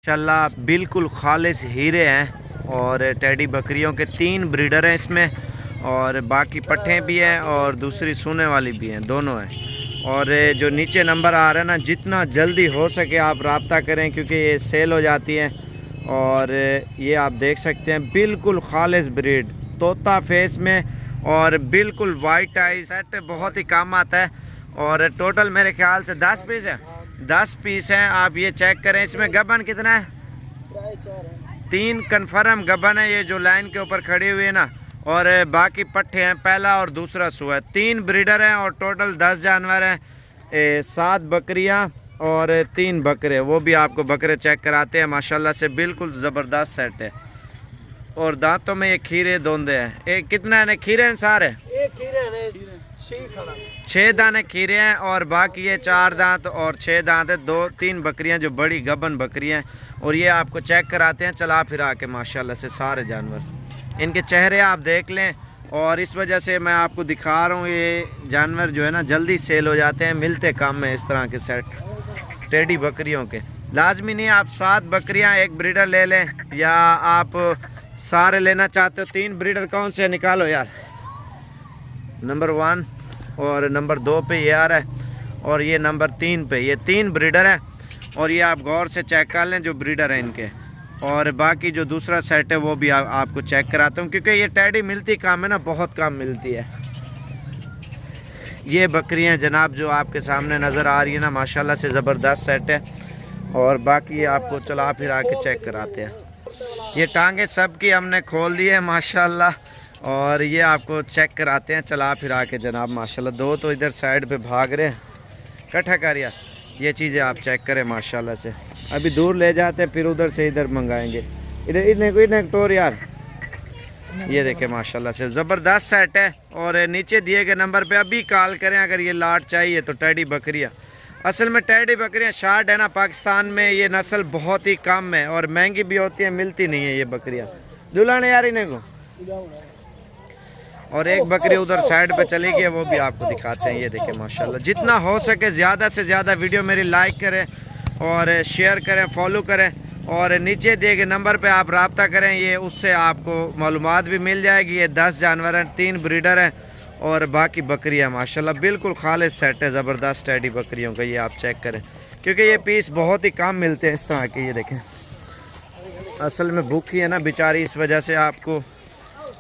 माशाल्लाह बिल्कुल खालिस हीरे हैं। और टेडी बकरियों के 3 ब्रीडर हैं इसमें, और बाकी पट्ठे भी हैं और दूसरी सूने वाली भी हैं, दोनों हैं। और जो नीचे नंबर आ रहा है ना, जितना जल्दी हो सके आप रब्ता करें क्योंकि ये सेल हो जाती हैं। और ये आप देख सकते हैं बिल्कुल खालिस ब्रीड, तोता फेस में और बिल्कुल वाइट आई सेट, बहुत ही काम आता है। और टोटल मेरे ख्याल से 10 पीस है, 10 पीस हैं। आप ये चेक करें, इसमें गबन कितना है? 3 कन्फर्म गबन है, ये जो लाइन के ऊपर खड़ी हुई है ना। और बाकी पट्ठे हैं, पहला और दूसरा सुआ है। 3 ब्रीडर हैं और टोटल 10 जानवर हैं। 7 बकरियां और 3 बकरे, वो भी आपको बकरे चेक कराते हैं। माशाल्लाह से बिल्कुल ज़बरदस्त सेट है। और दांतों में ये खीरे दोंदे हैं। एक कितना है खीरे हैं? सारे 6 दाने खीरे हैं और बाकी ये 4 दांत और 6 दांत है। 2-3 बकरियां जो बड़ी गबन बकरियां हैं, और ये आपको चेक कराते हैं चला फिरा के। माशाल्लाह से सारे जानवर, इनके चेहरे आप देख लें। और इस वजह से मैं आपको दिखा रहा हूँ, ये जानवर जो है ना जल्दी सेल हो जाते हैं, मिलते कम में इस तरह के सेट टेडी बकरियों के। लाजमी नहीं आप 7 बकरियां एक ब्रीडर ले लें, या आप सारे लेना चाहते हो। 3 ब्रीडर कौन से निकालो यार। नंबर 1 और नंबर 2 पे ये आ रहा है, और ये नंबर 3 पे। ये 3 ब्रीडर हैं, और ये आप गौर से चेक कर लें जो ब्रीडर हैं इनके। और बाकी जो दूसरा सेट है वो भी आपको चेक कराता हूँ, क्योंकि ये टेडी मिलती कम है ना, बहुत कम मिलती है। ये बकरियां जनाब जो आपके सामने नज़र आ रही है ना, माशाल्लाह से ज़बरदस्त सेट है। और बाकी आपको चला फिरा के चेक कराते हैं। ये टांगे सब की हमने खोल दी है माशाल्लाह, और ये आपको चेक कराते हैं चला फिरा के जनाब। माशाल्लाह 2 तो इधर साइड पे भाग रहे हैं, इकट्ठा कर यार। ये चीज़ें आप चेक करें माशाल्लाह से। अभी दूर ले जाते हैं, फिर उधर से इधर मंगाएंगे। इधर इन्हें टोर यार। ये देखें माशाल्लाह से ज़बरदस्त सेट है। और नीचे दिए गए नंबर पे अभी कॉल करें अगर ये लाट चाहिए तो। टेडी बकरियाँ, असल में टेडी बकरियाँ शार्ट है ना, पाकिस्तान में ये नस्ल बहुत ही कम है और महंगी भी होती है, मिलती नहीं है ये बकरियाँ। दुलाने यार इन्हें को। और एक बकरी उधर साइड पे चली गई, वो भी आपको दिखाते हैं। ये देखें माशाल्लाह। जितना हो सके ज़्यादा से ज़्यादा वीडियो मेरी लाइक करें और शेयर करें, फॉलो करें। और नीचे दिए गए नंबर पे आप रब्ता करें, ये उससे आपको मालूमात भी मिल जाएगी। ये 10 जानवर हैं, 3 ब्रीडर हैं और बाकी बकरियां माशाल्लाह बिल्कुल खालिस सेट है, ज़बरदस्त टेडी बकरियों का। ये आप चेक करें, क्योंकि ये पीस बहुत ही कम मिलते हैं इस तरह के। ये देखें, असल में भूखी है ना बेचारी, इस वजह से आपको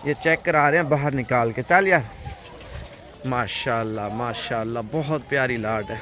ये चेक करा रहे हैं बाहर निकाल के। चल यार, माशाल्लाह माशाल्लाह बहुत प्यारी लाट है।